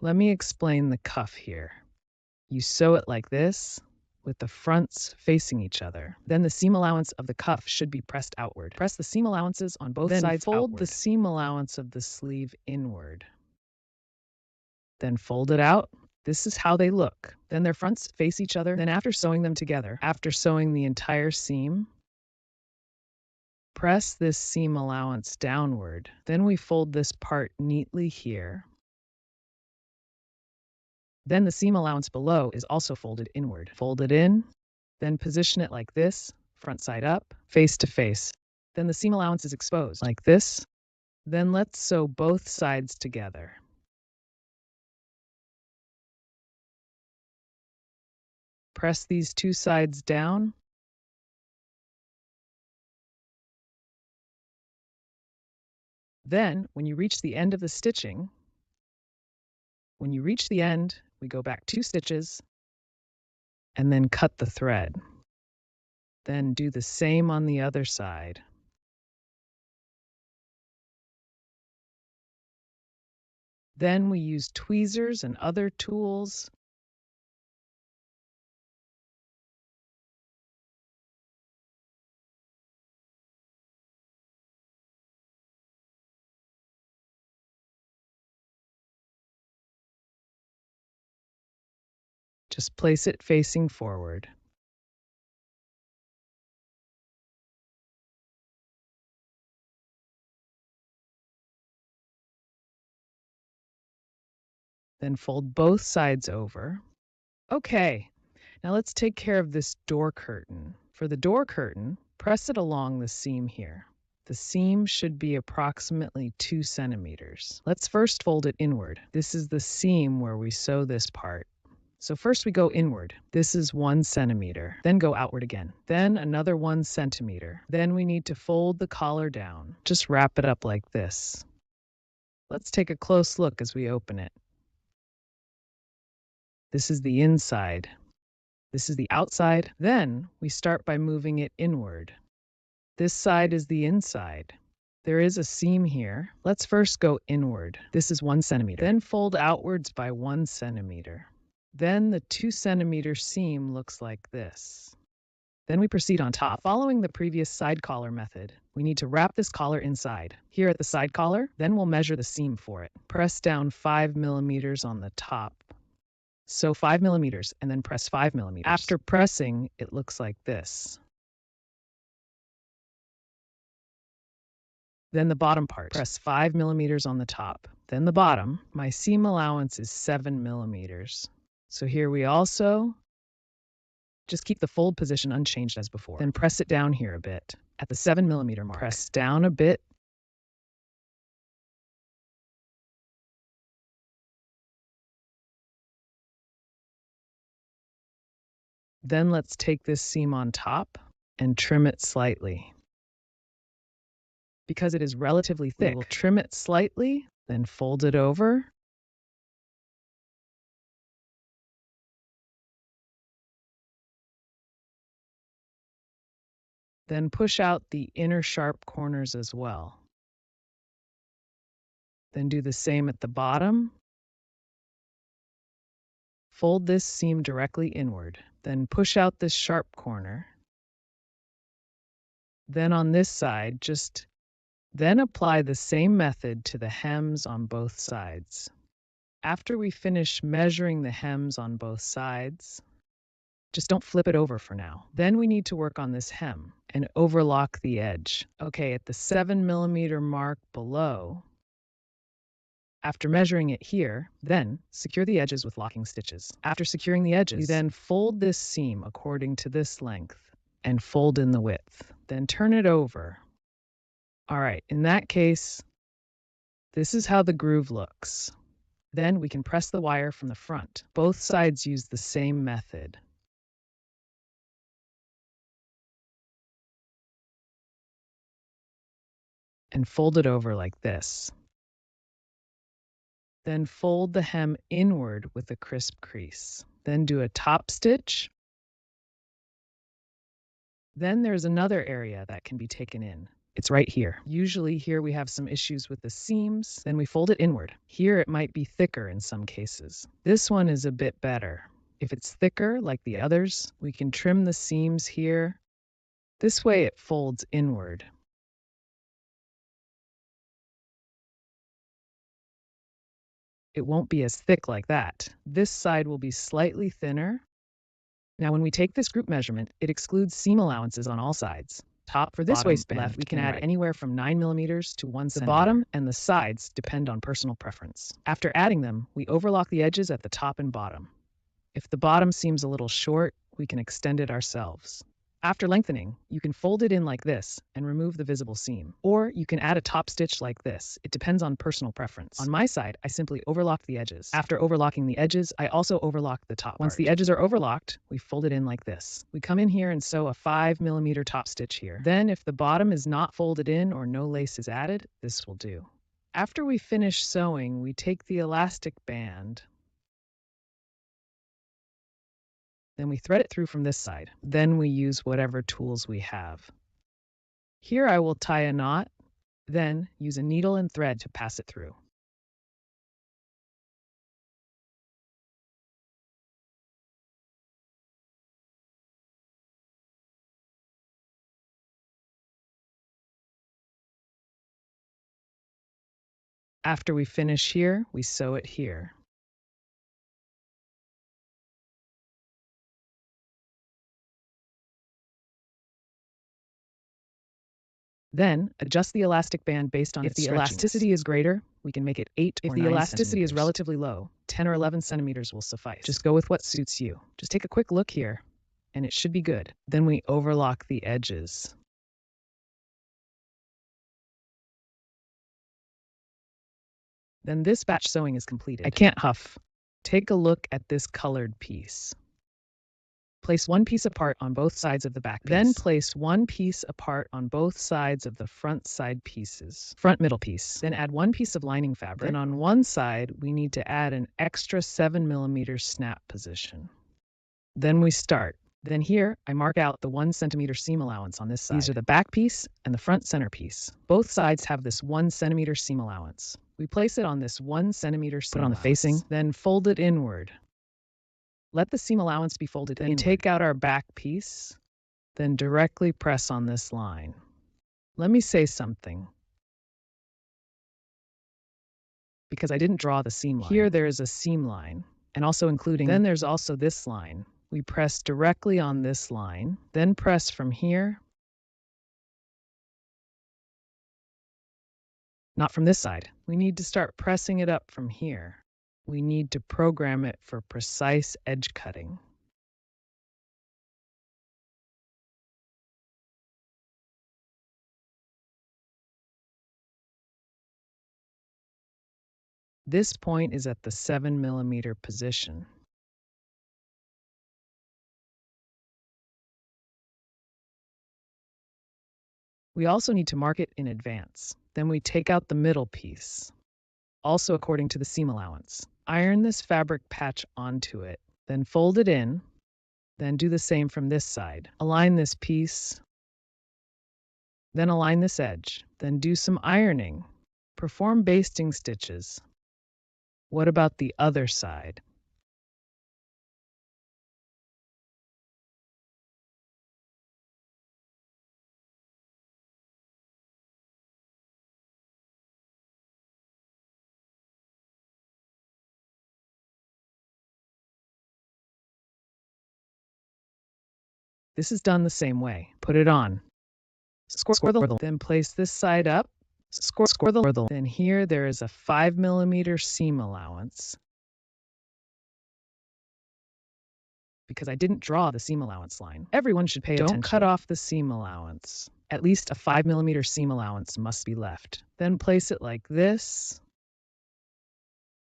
Let me explain the cuff here. You sew it like this, with the fronts facing each other. Then the seam allowance of the cuff should be pressed outward. Press the seam allowances on both sides outward. Then fold the seam allowance of the sleeve inward. Then fold it out. This is how they look. Then their fronts face each other. Then after sewing them together, after sewing the entire seam, press this seam allowance downward. Then we fold this part neatly here. Then the seam allowance below is also folded inward. Fold it in, then position it like this, front side up, face to face. Then the seam allowance is exposed like this. Then let's sew both sides together. Press these two sides down. Then, when you reach the end of the stitching, we go back 2 stitches and then cut the thread. Then do the same on the other side. Then we use tweezers and other tools Just place it facing forward. Then fold both sides over. Okay, now let's take care of this door curtain. For the door curtain, press it along the seam here. The seam should be approximately 2 centimeters. Let's first fold it inward. This is the seam where we sew this part. So first we go inward. This is 1 centimeter. Then go outward again. Then another 1 centimeter. Then we need to fold the collar down. Just wrap it up like this. Let's take a close look as we open it. This is the inside. This is the outside. Then we start by moving it inward. This side is the inside. There is a seam here. Let's first go inward. This is 1 centimeter. Then fold outwards by 1 centimeter. Then the 2 centimeter seam looks like this. Then we proceed on top. Following the previous side collar method, we need to wrap this collar inside. Here at the side collar, then we'll measure the seam for it. Press down 5 millimeters on the top. Sew 5 millimeters and then press 5 millimeters. After pressing, it looks like this. Then the bottom part, press 5 millimeters on the top. Then the bottom, my seam allowance is 7 millimeters. So here we also just keep the fold position unchanged as before. Then press it down here a bit. At the 7 millimeter mark, press down a bit. Then let's take this seam on top and trim it slightly. Because it is relatively thick, we'll trim it slightly, then fold it over. Then push out the inner sharp corners as well. Then do the same at the bottom. Fold this seam directly inward. Then push out this sharp corner. Then on this side, then apply the same method to the hems on both sides. After we finish measuring the hems on both sides, just don't flip it over for now. Then we need to work on this hem and overlock the edge. Okay, at the 7 millimeter mark below, after measuring it here, then secure the edges with locking stitches. After securing the edges, you then fold this seam according to this length and fold in the width. Then turn it over. All right, in that case, this is how the groove looks. Then we can press the wire from the front. Both sides use the same method. And fold it over like this. Then fold the hem inward with a crisp crease. Then do a top stitch. Then there's another area that can be taken in. It's right here. Usually here we have some issues with the seams, then we fold it inward. Here it might be thicker in some cases. This one is a bit better. If it's thicker like the others, we can trim the seams here. This way it folds inward. It won't be as thick like that. This side will be slightly thinner. Now when we take this group measurement, it excludes seam allowances on all sides. Top for this bottom, waistband, left, we can and add right. anywhere from 9 millimeters to 1 The centimeter. bottom and the sides depend on personal preference. After adding them, we overlock the edges at the top and bottom. If the bottom seems a little short, we can extend it ourselves. After lengthening, you can fold it in like this and remove the visible seam. Or you can add a top stitch like this. It depends on personal preference. On my side, I simply overlock the edges. After overlocking the edges, I also overlock the top Once part. the edges are overlocked, we fold it in like this. We come in here and sew a 5 millimeter top stitch here. Then if the bottom is not folded in or no lace is added, this will do. After we finish sewing, we take the elastic band. Then we thread it through from this side. Then we use whatever tools we have. Here I will tie a knot, then use a needle and thread to pass it through. After we finish here, we sew it here. Then, adjust the elastic band based on If its the stretchiness. Elasticity is greater, we can make it 8 If or the 9 elasticity is centimeters. Relatively low, 10 or 11 centimeters will suffice. Just go with what suits you. Just take a quick look here, and it should be good. Then we overlock the edges. Then this batch sewing is completed. I can't huff. Take a look at this colored piece. Place one piece apart on both sides of the back piece. Then place one piece apart on both sides of the front side pieces. Front middle piece. Then add one piece of lining fabric. Then on one side, we need to add an extra 7 millimeter snap position. Then we start. Then here, I mark out the 1 centimeter seam allowance on this side. These are the back piece and the front center piece. Both sides have this 1 centimeter seam allowance. We place it on this 1 centimeter seam Put it on the allowance, facing. then fold it inward. Let the seam allowance be folded inward. Then take out our back piece, then directly press on this line. Let me say something, because I didn't draw the seam line. Here there is a seam line, and also including, then there's also this line. We press directly on this line, then press from here, not from this side. We need to start pressing it up from here. We need to program it for precise edge cutting. This point is at the 7 millimeter position. We also need to mark it in advance. Then we take out the middle piece, also according to the seam allowance. Iron this fabric patch onto it, then fold it in, then do the same from this side. Align this piece, then align this edge, then do some ironing. Perform basting stitches. What about the other side? This is done the same way. Put it on. Score the, then place this side up. Score the, then here there is a 5 millimeter seam allowance. Because I didn't draw the seam allowance line. Everyone should pay attention. Don't cut off the seam allowance. At least a 5 millimeter seam allowance must be left. Then place it like this.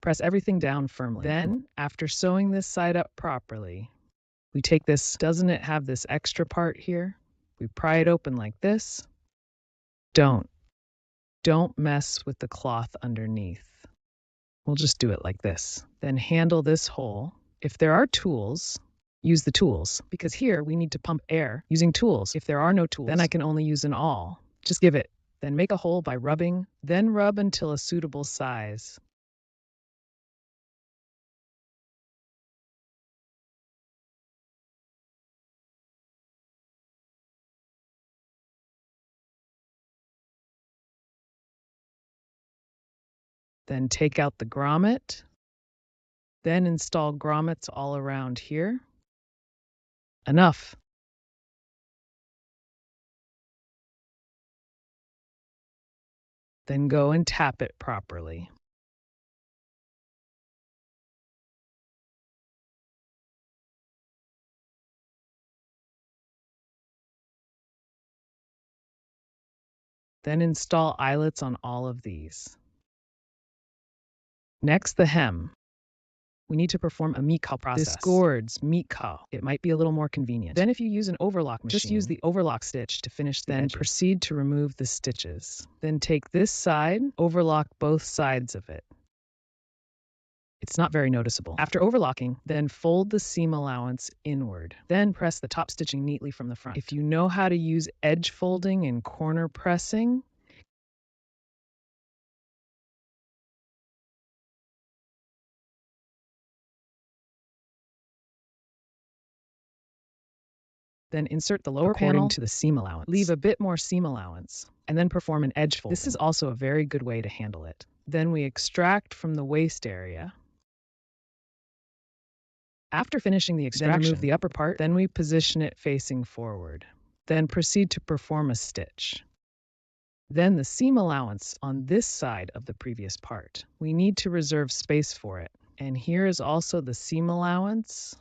Press everything down firmly. Then, after sewing this side up properly, we take this, doesn't it have this extra part here? We pry it open like this. Don't mess with the cloth underneath. We'll just do it like this. Then handle this hole. If there are tools, use the tools, because here we need to pump air using tools. If there are no tools, then I can only use an awl. Just give it. Then make a hole by rubbing, then rub until a suitable size. Then take out the grommet. Then install grommets all around here. Enough. Then go and tap it properly. Then install eyelets on all of these. Next, the hem. We need to perform a meat process. This gourds meat cow. It might be a little more convenient. Then if you use an overlock machine, just use the overlock stitch to finish the edges. Proceed to remove the stitches. Then take this side, overlock both sides of it. It's not very noticeable. After overlocking, then fold the seam allowance inward. Then press the top stitching neatly from the front. If you know how to use edge folding and corner pressing, then insert the lower panel to the seam allowance. Leave a bit more seam allowance, and then perform an edge fold. This is also a very good way to handle it. Then we extract from the waist area. After finishing the extraction, remove the upper part, then we position it facing forward. Then proceed to perform a stitch. Then the seam allowance on this side of the previous part. We need to reserve space for it. And here is also the seam allowance.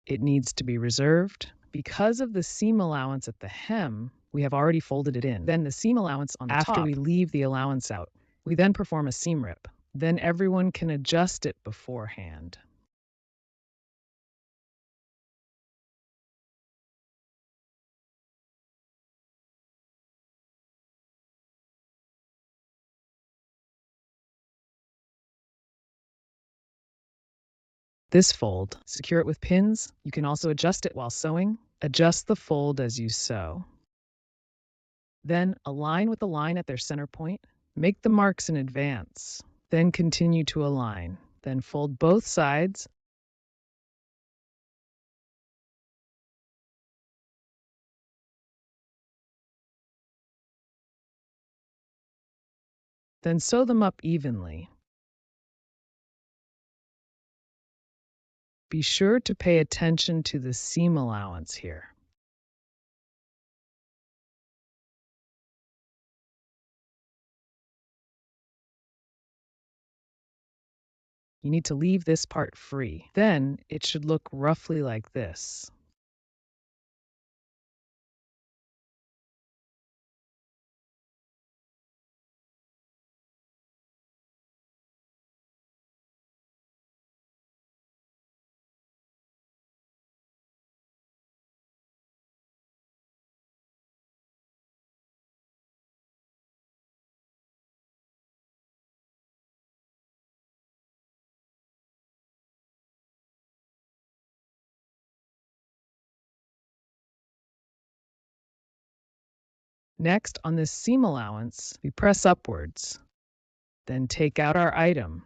It needs to be reserved. Because of the seam allowance at the hem, we have already folded it in. Then the seam allowance on the top. After we leave the allowance out, we then perform a seam rip. Then everyone can adjust it beforehand. This fold, secure it with pins. You can also adjust it while sewing. Adjust the fold as you sew. Then align with the line at their center point. Make the marks in advance. Then continue to align. Then fold both sides. Then sew them up evenly. Be sure to pay attention to the seam allowance here. You need to leave this part free. Then it should look roughly like this. Next, on this seam allowance, we press upwards. Then take out our item.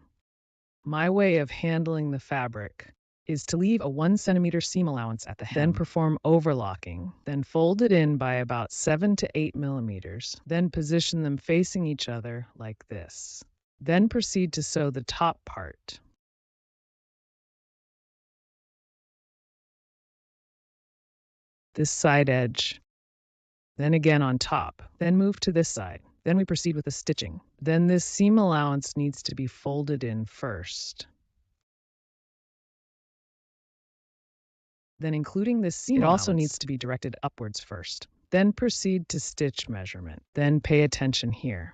My way of handling the fabric is to leave a 1 centimeter seam allowance at the hem. Then perform overlocking. Then fold it in by about 7 to 8 millimeters. Then position them facing each other like this. Then proceed to sew the top part. This side edge. Then again on top. Then move to this side. Then we proceed with the stitching. Then this seam allowance needs to be folded in first. Then including this seam allowance, it also needs to be directed upwards first. Then proceed to stitch measurement. Then pay attention here.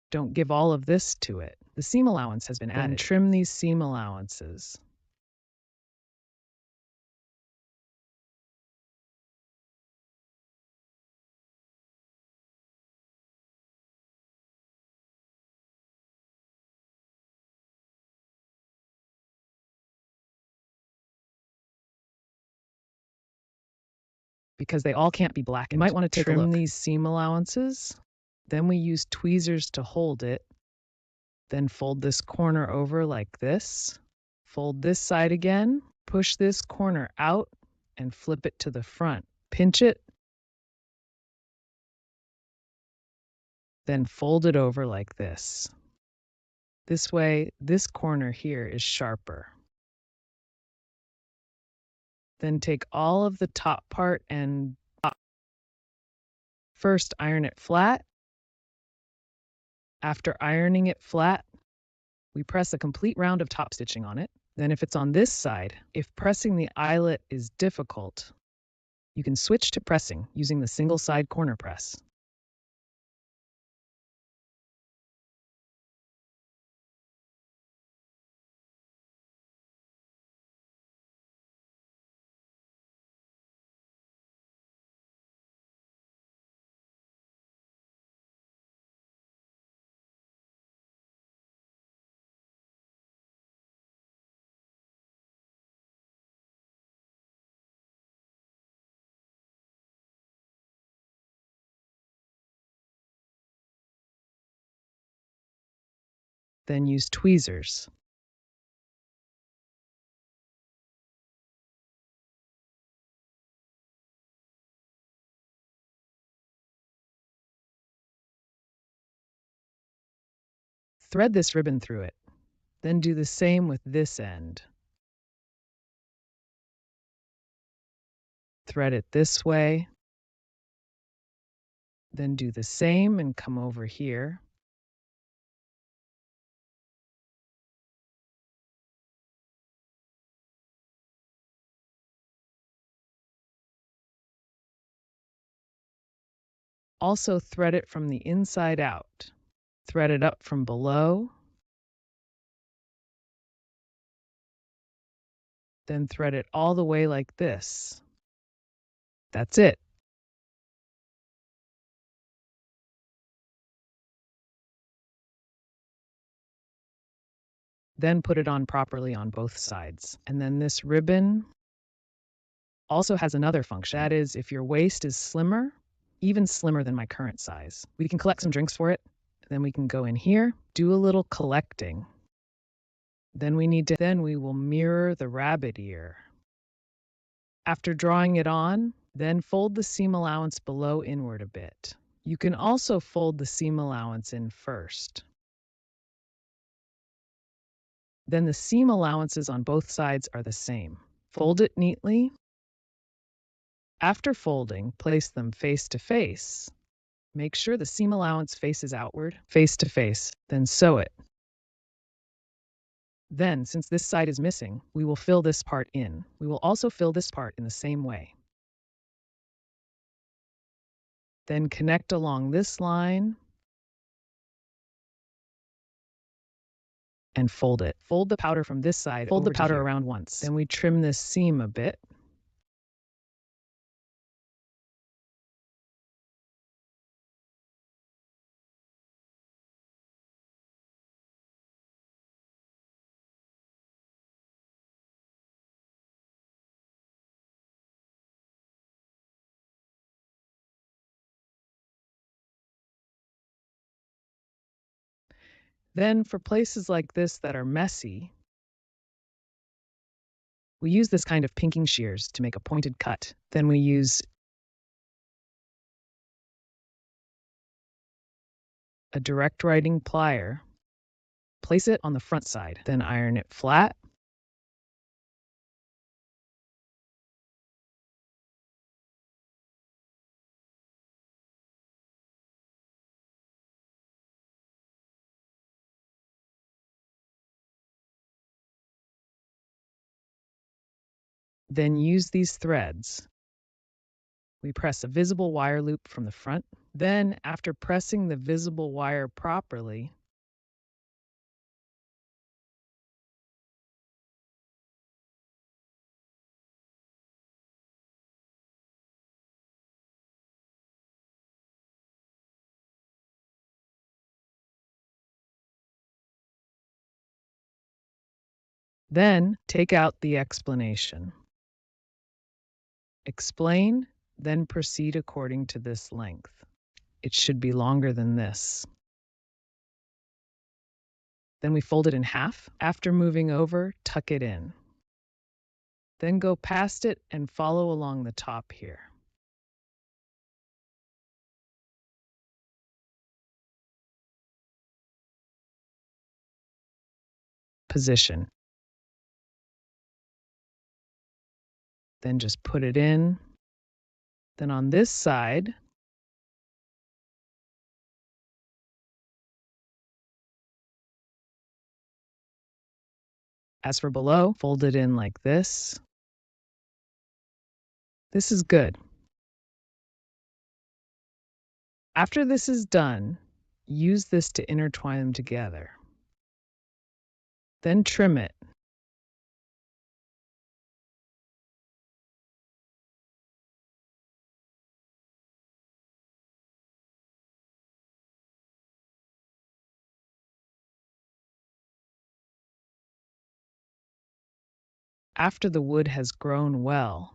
Don't give all of this to it. The seam allowance has been added. Then trim these seam allowances. because they all can't be blackened. You might want to trim these seam allowances. Then we use tweezers to hold it. Then fold this corner over like this. Fold this side again. Push this corner out and flip it to the front. Pinch it. Then fold it over like this. This way, this corner here is sharper. Then take all of the top part and first iron it flat. After ironing it flat, we press a complete round of top stitching on it. Then if it's on this side, if pressing the eyelet is difficult, you can switch to pressing using the single side corner press. Then use tweezers. Thread this ribbon through it. Then do the same with this end. Thread it this way. Then do the same and come over here. Also thread it from the inside out. Thread it up from below. Then thread it all the way like this. That's it. Then put it on properly on both sides. And then this ribbon also has another function. That is, if your waist is slimmer, even slimmer than my current size, we can collect some drinks for it. Then we can go in here, do a little collecting. Then we will mirror the rabbit ear. After drawing it on, then fold the seam allowance below inward a bit. You can also fold the seam allowance in first. Then the seam allowances on both sides are the same. Fold it neatly. After folding, place them face to face. Make sure the seam allowance faces outward, face to face, then sew it. Then, since this side is missing, we will fill this part in. We will also fill this part in the same way. Then connect along this line and fold it. Fold the powder from this side. Fold the powder around once. Then we trim this seam a bit. Then for places like this that are messy, we use this kind of pinking shears to make a pointed cut. Then we use a direct writing plier, place it on the front side, then iron it flat. Then use these threads. We press a visible wire loop from the front. Then, after pressing the visible wire properly, then take out the explanation. Explain Then proceed according to this length. It should be longer than this. Then we fold it in half. After moving over, tuck it in. Then go past it and follow along the top here. Position. Then just put it in. Then on this side, as for below, fold it in like this. This is good. After this is done, use this to intertwine them together. Then trim it. After the wood has grown well,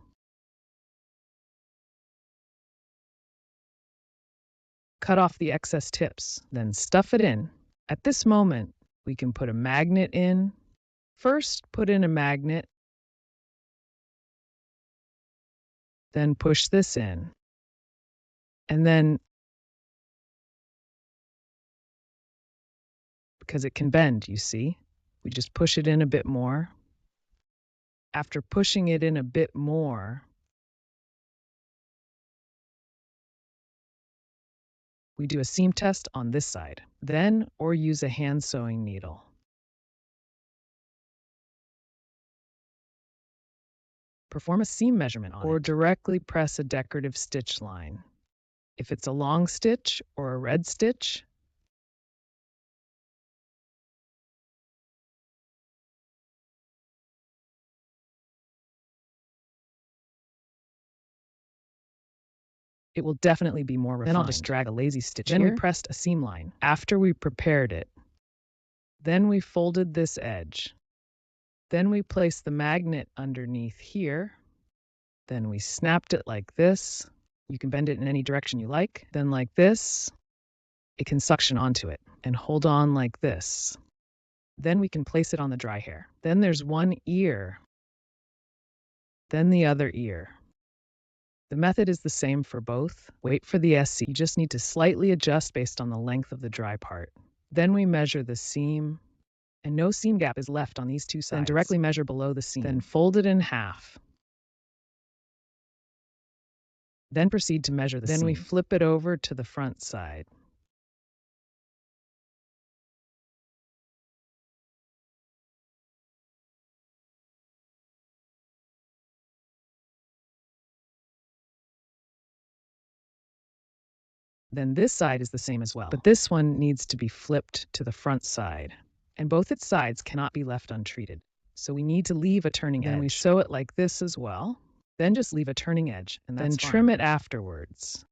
cut off the excess tips, then stuff it in. At this moment, we can put a magnet in. First, put in a magnet, then push this in. And then, because it can bend, you see, we just push it in a bit more. After pushing it in a bit more, we do a seam test on this side, then or use a hand sewing needle. Perform a seam measurement on it, or directly press a decorative stitch line. If it's a long stitch or a red stitch, it will definitely be more refined. Then I'll just drag a lazy stitch here. Then we pressed a seam line. After we prepared it, then we folded this edge. Then we placed the magnet underneath here. Then we snapped it like this. You can bend it in any direction you like. Then like this, it can suction onto it and hold on like this. Then we can place it on the dry hair. Then there's one ear, then the other ear. The method is the same for both. Wait for the SC. You just need to slightly adjust based on the length of the dry part. Then we measure the seam, and no seam gap is left on these two sides. Then directly measure below the seam. Then fold it in half. Then proceed to measure the seam. Then we flip it over to the front side. Then this side is the same as well, but this one needs to be flipped to the front side, and both its sides cannot be left untreated. So we need to leave a turning edge. Then we sew it like this as well. Then just leave a turning edge, and then trim it afterwards.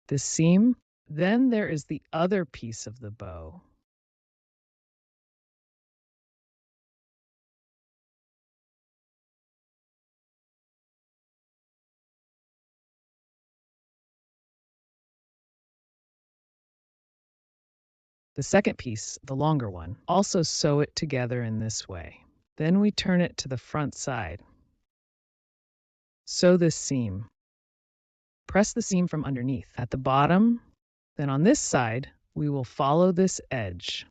The seam. Then there is the other piece of the bow. The second piece, the longer one, also sew it together in this way. Then we turn it to the front side. Sew this seam. Press the seam from underneath at the bottom. Then on this side, we will follow this edge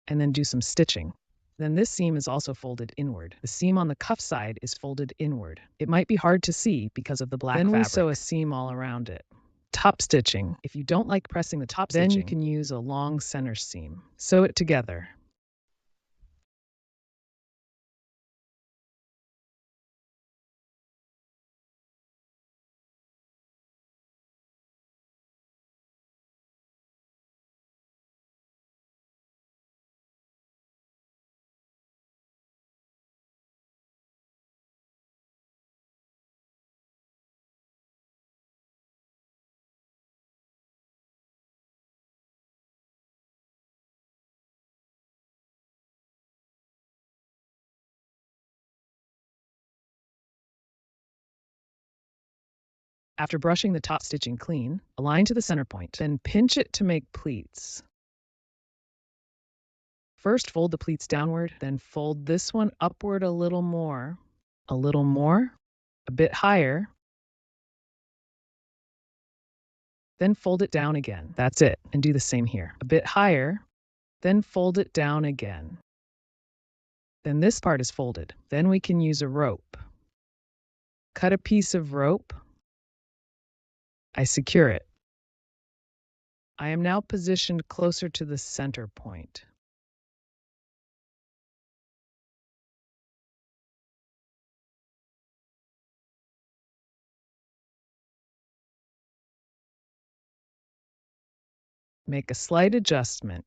and then do some stitching. Then this seam is also folded inward. The seam on the cuff side is folded inward. It might be hard to see because of the black fabric. Then we sew a seam all around it. Top stitching. If you don't like pressing the top stitching, then you can use a long center seam. Sew it together. After brushing the top stitching clean, align to the center point, then pinch it to make pleats. First fold the pleats downward, then fold this one upward a little more, a bit higher, then fold it down again. That's it, and do the same here. A bit higher, then fold it down again. Then this part is folded. Then we can use a rope. Cut a piece of rope. I secure it. I am now positioned closer to the center point. Make a slight adjustment.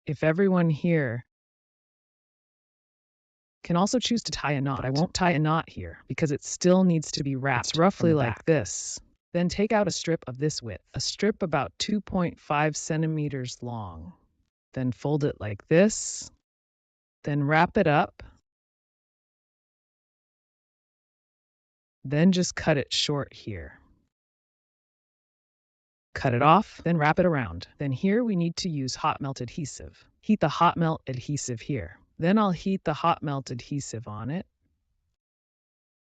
If everyone here can also choose to tie a knot, but I won't tie a knot here because it still needs to be wrapped. It's roughly like this. Then take out a strip of this width, a strip about 2.5 centimeters long. Then fold it like this. Then wrap it up. Then just cut it short here. Cut it off, then wrap it around. Then here we need to use hot melt adhesive. Heat the hot melt adhesive here. Then I'll heat the hot melt adhesive on it.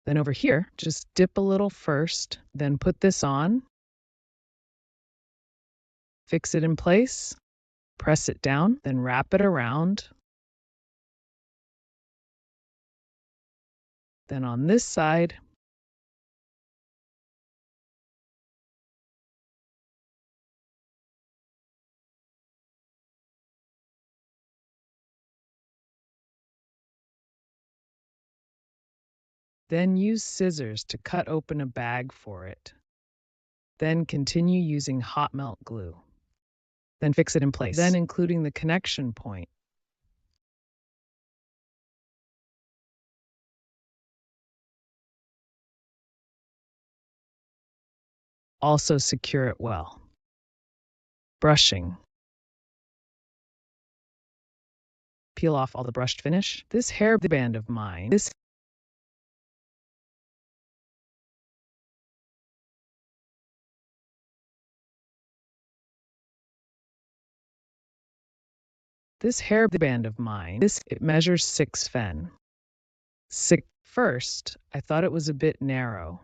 Then over here, just dip a little first, then put this on. Fix it in place, press it down, then wrap it around. Then on this side, then use scissors to cut open a bag for it. Then continue using hot melt glue. Then fix it in place, then including the connection point. Also secure it well. Brushing. Peel off all the brushed finish. This hairband of mine, This hairband of mine, it measures 6 fen. First, I thought it was a bit narrow.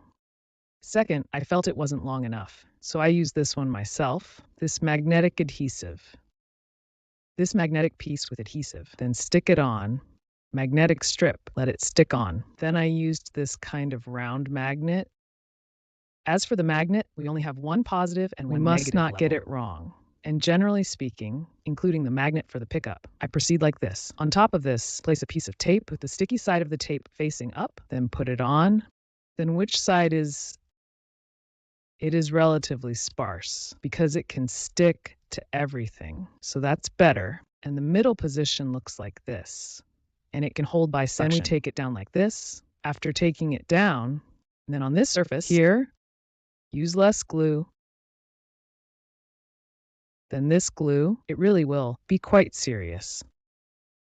Second, I felt it wasn't long enough, so I used this one myself, this magnetic adhesive. This magnetic piece with adhesive, then stick it on. Magnetic strip, let it stick on. Then I used this kind of round magnet. As for the magnet, we only have one positive and one negative. We must not get it wrong. And generally speaking, including the magnet for the pickup, I proceed like this. On top of this, place a piece of tape with the sticky side of the tape facing up, then put it on. Then which side is... It is relatively sparse because it can stick to everything. So that's better. And the middle position looks like this. And it can hold by suction. Then we take it down like this. After taking it down, and then on this surface here, use less glue. Then this glue, it really will be quite serious.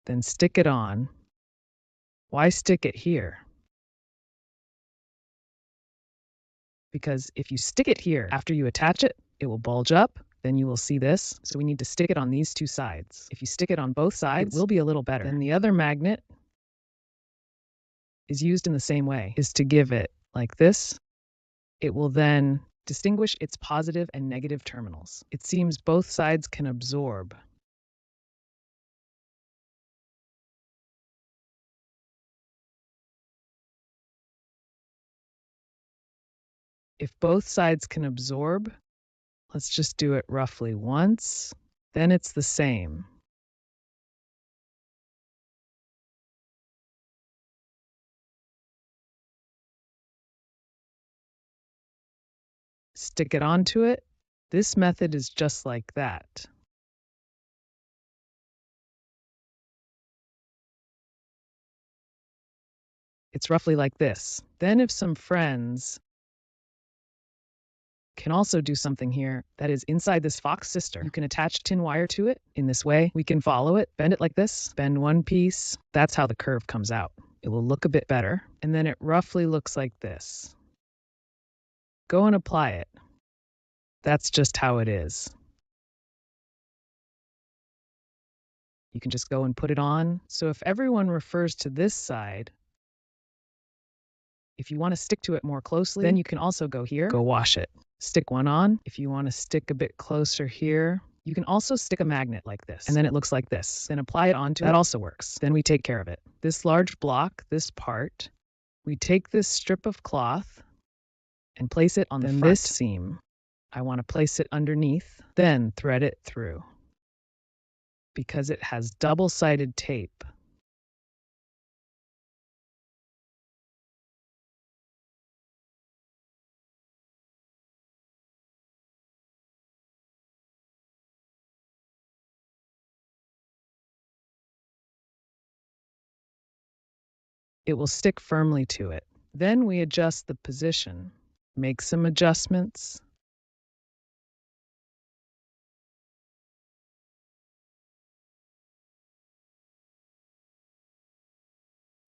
Then stick it on. Why stick it here? Because if you stick it here after you attach it, it will bulge up, then you will see this. So we need to stick it on these two sides. If you stick it on both sides, it will be a little better. Then the other magnet is used in the same way, is to give it like this. It will then distinguish its positive and negative terminals. It seems both sides can absorb. If both sides can absorb, let's just do it roughly once, then it's the same. Stick it onto it. This method is just like that. It's roughly like this. Then if some friends can also do something here that is inside this fox sister, you can attach tin wire to it. In this way, we can follow it, bend it like this, bend one piece. That's how the curve comes out. It will look a bit better. And then it roughly looks like this. Go and apply it. That's just how it is. You can just go and put it on. So if everyone refers to this side, if you want to stick to it more closely, then you can also go here, go wash it. Stick one on. If you want to stick a bit closer here, you can also stick a magnet like this, and then it looks like this. Then apply it onto it. That also works. Then we take care of it. This large block, this part, we take this strip of cloth and place it on the front. This seam, I want to place it underneath, then thread it through. Because it has double-sided tape, it will stick firmly to it. Then we adjust the position, make some adjustments.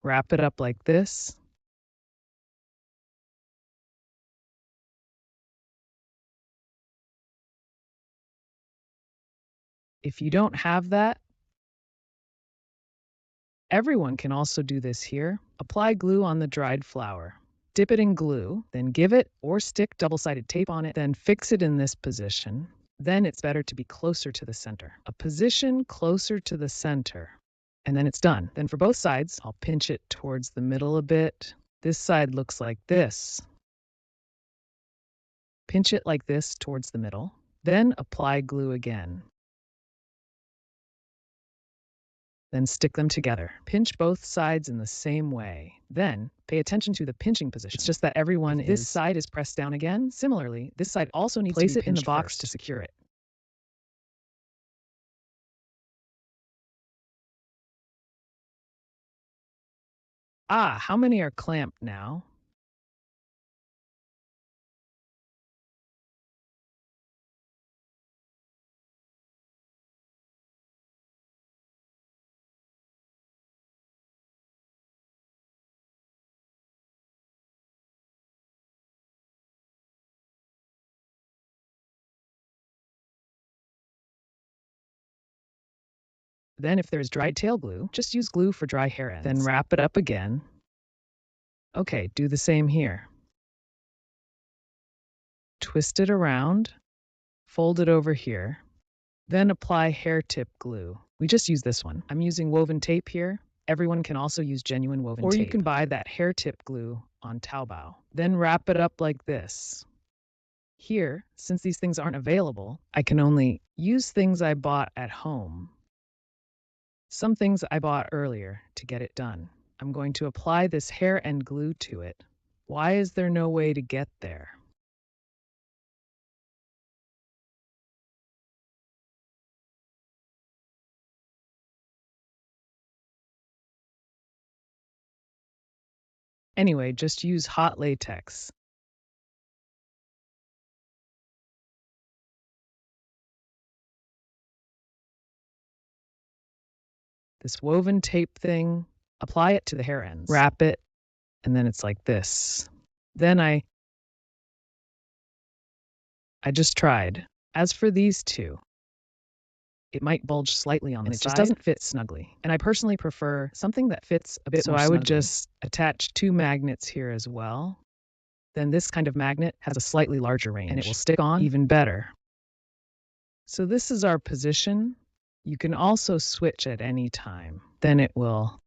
Wrap it up like this. If you don't have that, everyone can also do this here. Apply glue on the dried flour. Dip it in glue, then give it or stick double-sided tape on it, then fix it in this position. Then it's better to be closer to the center. A position closer to the center. And then it's done. Then for both sides, I'll pinch it towards the middle a bit. This side looks like this. Pinch it like this towards the middle. Then apply glue again. Then stick them together. Pinch both sides in the same way. Then pay attention to the pinching position. It's just that this side is pressed down again. Similarly, this side also needs to be pinched. Place it in the box to secure it. Ah, how many are clamped now? Then if there's dried tail glue, just use glue for dry hair ends. Then wrap it up again. Okay, do the same here. Twist it around, fold it over here, then apply hair tip glue. We just use this one. I'm using woven tape here. Everyone can also use genuine woven tape. Or you can buy that hair tip glue on Taobao. Then wrap it up like this. Here, since these things aren't available, I can only use things I bought at home. Some things I bought earlier to get it done. I'm going to apply this hair end glue to it. Why is there no way to get there? Anyway, just use hot latex. This woven tape thing, apply it to the hair ends. Wrap it, and then it's like this. Then I just tried. As for these two, it might bulge slightly on the side. It just doesn't fit snugly. And I personally prefer something that fits a bit more snugly. So I would just attach 2 magnets here as well. Then this kind of magnet has a slightly larger range, and it will stick on even better. So this is our position. You can also switch at any time. Then it will.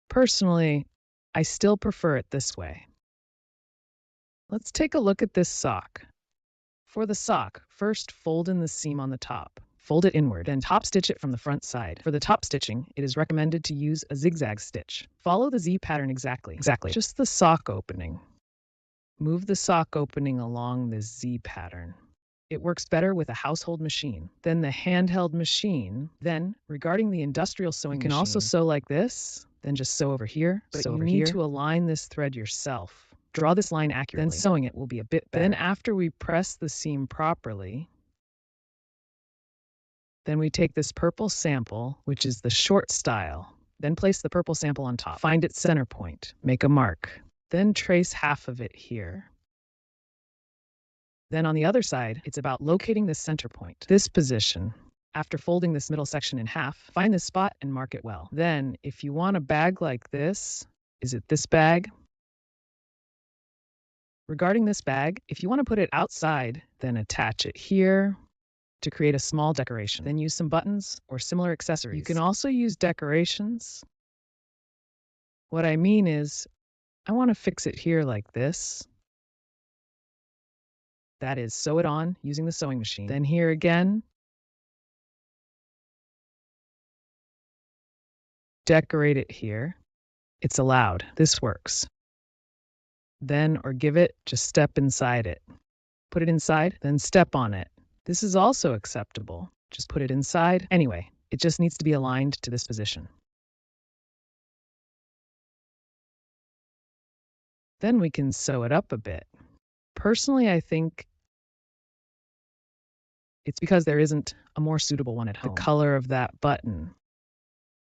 Personally, I still prefer it this way. Let's take a look at this sock. For the sock, first fold in the seam on the top. Fold it inward, then top stitch it from the front side. For the top stitching, it is recommended to use a zigzag stitch. Follow the Z pattern exactly. Just the sock opening. Move the sock opening along this Z pattern. It works better with a household machine than the handheld machine. Then, regarding the industrial sewing machine, you can also sew like this, then just sew over here. But you need to align this thread yourself. Draw this line accurately. Then sewing it will be a bit better. Then after we press the seam properly, then we take this purple sample, which is the short style. Then place the purple sample on top. Find its center point. Make a mark. Then trace half of it here. Then on the other side, it's about locating the center point, this position. After folding this middle section in half, find this spot and mark it well. Then, if you want a bag like this, is it this bag? Regarding this bag, if you want to put it outside, then attach it here to create a small decoration. Then use some buttons or similar accessories. You can also use decorations. What I mean is, I want to fix it here like this. That is, sew it on using the sewing machine. Then here again, decorate it here. It's allowed. This works. Then, or give it, just step inside it. Put it inside, then step on it. This is also acceptable. Just put it inside. Anyway, it just needs to be aligned to this position. Then we can sew it up a bit. Personally, I think it's because there isn't a more suitable one at home. The color of that button.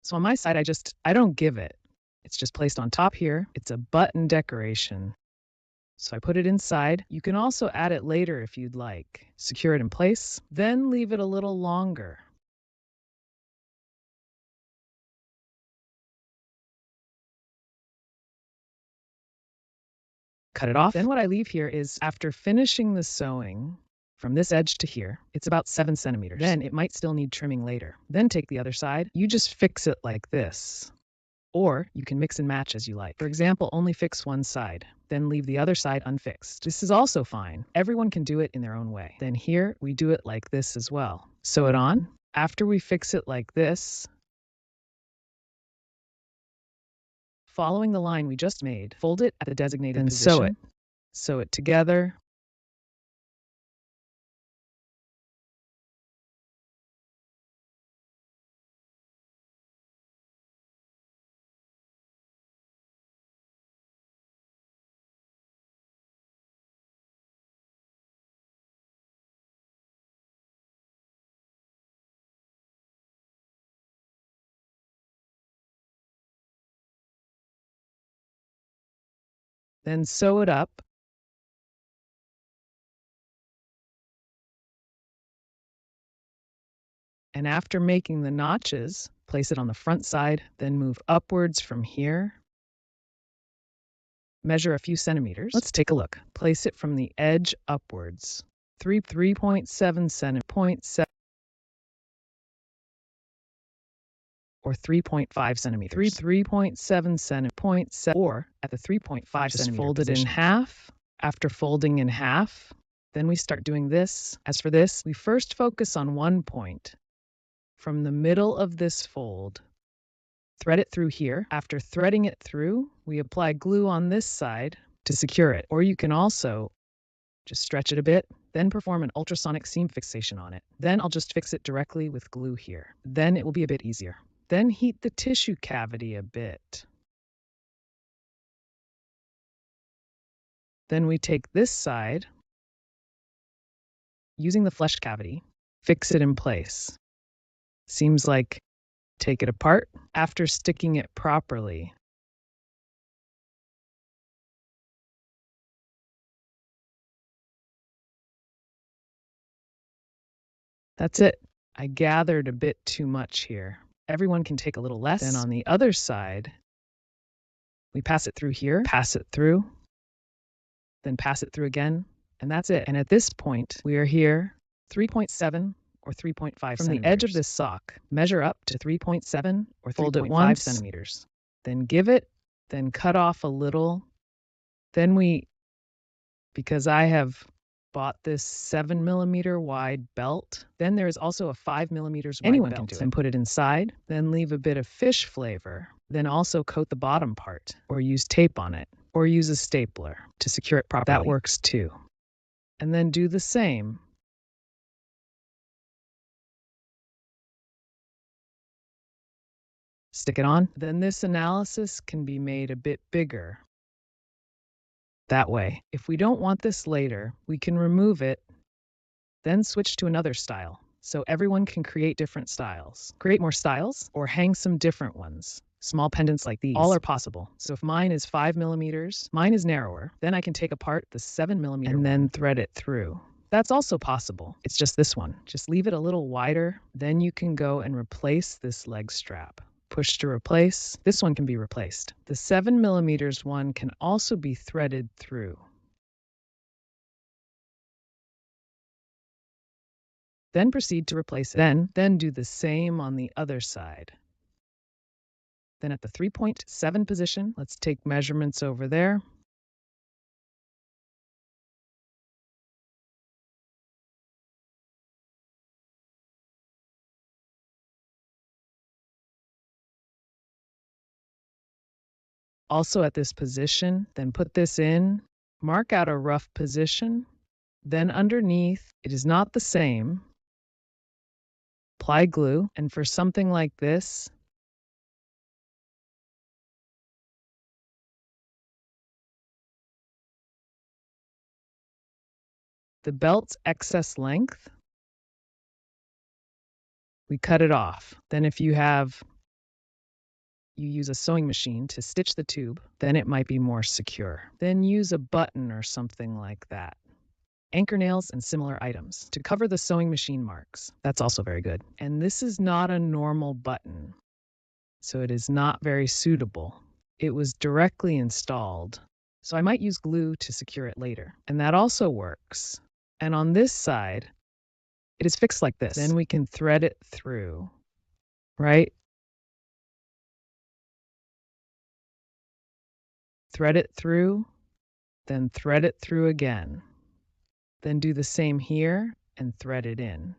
So on my side, I don't give it. It's just placed on top here. It's a button decoration. So I put it inside. You can also add it later if you'd like. Secure it in place, then leave it a little longer. Cut it off. Then what I leave here is, after finishing the sewing, from this edge to here, it's about 7 centimeters. Then it might still need trimming later. Then take the other side. You just fix it like this. Or you can mix and match as you like. For example, only fix one side, then leave the other side unfixed. This is also fine. Everyone can do it in their own way. Then here, we do it like this as well. Sew it on. After we fix it like this, following the line we just made, fold it at the designated position. Sew it. Sew it together. Then sew it up. And after making the notches, place it on the front side, then move upwards from here. Measure a few centimeters. Let's take a look. Place it from the edge upwards. 3.7 centimeters. Or 3.5 centimeters. 3.7 centimeters. Or at the 3.5 centimeter fold it in half. After folding in half, then we start doing this. As for this, we first focus on one point. From the middle of this fold, thread it through here. After threading it through, we apply glue on this side to secure it. Or you can also just stretch it a bit, then perform an ultrasonic seam fixation on it. Then I'll just fix it directly with glue here. Then it will be a bit easier. Then heat the tissue cavity a bit. Then we take this side, using the flesh cavity, fix it in place. Seems like take it apart after sticking it properly. That's it. I gathered a bit too much here. Everyone can take a little less. Then on the other side, we pass it through here, pass it through, then pass it through again, and that's it. And at this point, we are here 3.7 or 3.5 centimeters. From the edge of this sock, measure up to 3.7 or 3.5 centimeters. Then give it, then cut off a little. Then because I have bought this 7mm wide belt. Then there is also a 5mm wide Anyone belt. Can do it. And put it inside, then leave a bit of fish flavor. Then also coat the bottom part, or use tape on it, or use a stapler to secure it properly. That works too. And then do the same. Stick it on. Then this analysis can be made a bit bigger. That way, if we don't want this later, we can remove it, then switch to another style. So everyone can create different styles. Create more styles or hang some different ones. Small pendants like these, all are possible. So if mine is 5mm, mine is narrower, then I can take apart the 7mm and then thread it through. That's also possible. It's just this one. Just leave it a little wider. Then you can go and replace this leg strap. Push to replace. This one can be replaced. The 7mm one can also be threaded through. Then proceed to replace it. Then do the same on the other side. Then at the 3.7 position, let's take measurements over there. Also at this position, then put this in, mark out a rough position. Then underneath, it is not the same. Apply glue, and for something like this, the belt's excess length, we cut it off. Then if you use a sewing machine to stitch the tube, then it might be more secure. Then use a button or something like that. Anchor nails and similar items to cover the sewing machine marks. That's also very good. And this is not a normal button, so it is not very suitable. It was directly installed, so I might use glue to secure it later. And that also works. And on this side, it is fixed like this. Then we can thread it through, right? Thread it through, then thread it through again. Then do the same here and thread it in.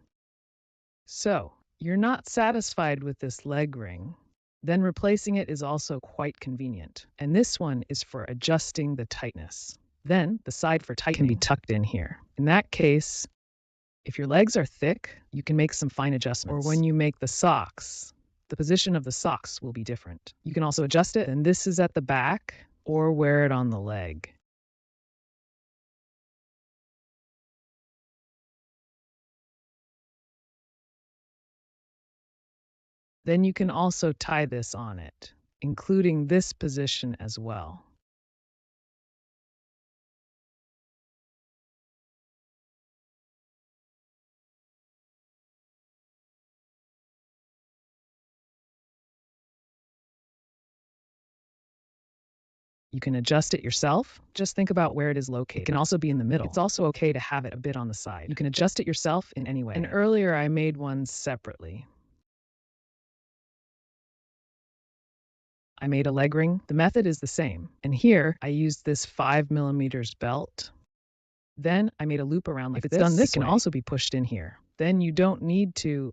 So, you're not satisfied with this leg ring, then replacing it is also quite convenient. And this one is for adjusting the tightness. Then the side for tightening can be tucked in here. In that case, if your legs are thick, you can make some fine adjustments. Or when you make the socks, the position of the socks will be different. You can also adjust it, and this is at the back, or wear it on the leg. Then you can also tie this on it, including this position as well. You can adjust it yourself. Just think about where it is located. It can also be in the middle. It's also okay to have it a bit on the side. You can adjust it yourself in any way. And earlier I made one separately. I made a leg ring. The method is the same. And here I used this 5mm belt. Then I made a loop around like this. If it's done this way, it can also be pushed in here. Then you don't need to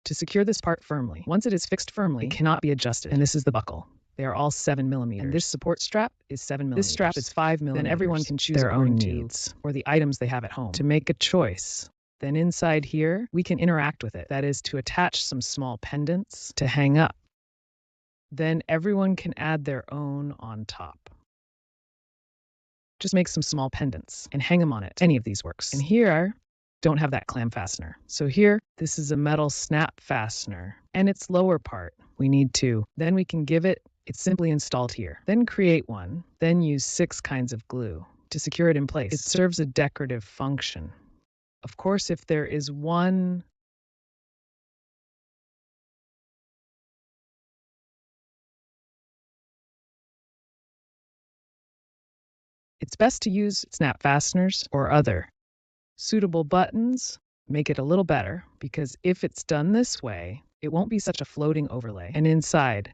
secure this part firmly. Once it is fixed firmly, it cannot be adjusted. And this is the buckle. They are all 7mm. And this support strap is 7mm. This strap is 5mm. Then everyone can choose their own needs or the items they have at home to make a choice. Then inside here, we can interact with it. That is to attach some small pendants to hang up. Then everyone can add their own on top. Just make some small pendants and hang them on it. Any of these works. And here, don't have that clam fastener. So here, this is a metal snap fastener and its lower part. We need two. Then we can give it, it's simply installed here. Then create one. Then use 6 kinds of glue to secure it in place. It serves a decorative function. Of course, if there is one it's best to use snap fasteners or other suitable buttons. Make it a little better because if it's done this way, it won't be such a floating overlay. And inside,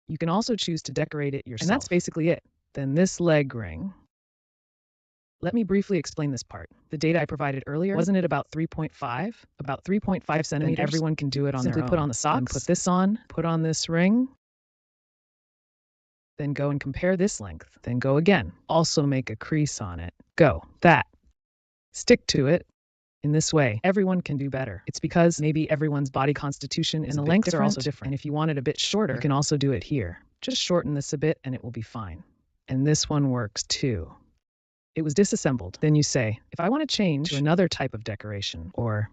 you can also choose to decorate it yourself. And that's basically it. Then this leg ring. Let me briefly explain this part. The data I provided earlier, wasn't it about 3.5? About 3.5 centimeters. Then everyone can do it on their own. Simply put on the socks, then put this on, put on this ring, then go and compare this length, then go again. Also make a crease on it. Go. That. Stick to it. In this way, everyone can do better. It's because maybe everyone's body constitution and the lengths are also different. And if you want it a bit shorter, you can also do it here. Just shorten this a bit and it will be fine. And this one works too. It was disassembled. Then you say, if I want to change to another type of decoration, or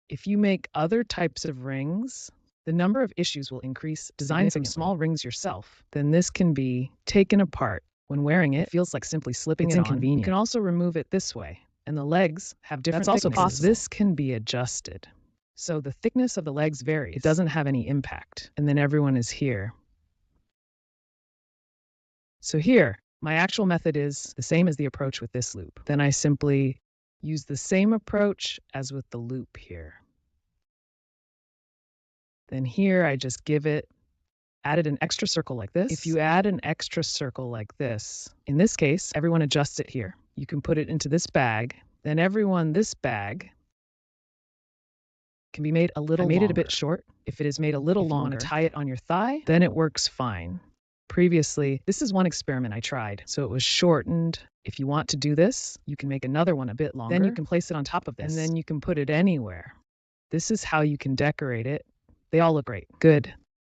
if you make other types of rings, the number of issues will increase. Design some small rings yourself. Then this can be taken apart. When wearing it, it feels like simply slipping it on. You can also remove it this way. And the legs have different That's also thicknesses. possible. This can be adjusted. So the thickness of the legs varies. It doesn't have any impact. And then everyone is here. So here, my actual method is the same as the approach with this loop. Then I simply use the same approach as with the loop here. Then here I just added an extra circle like this. If you add an extra circle like this, in this case, everyone adjusts it here. You can put it into this bag. Then this bag can be made a little longer. I made it a bit short. If it is made a little longer, you want to tie it on your thigh, then it works fine. Previously, this is one experiment I tried, so it was shortened. If you want to do this, you can make another one a bit longer. Then you can place it on top of this, and then you can put it anywhere. This is how you can decorate it. They all look great. Good.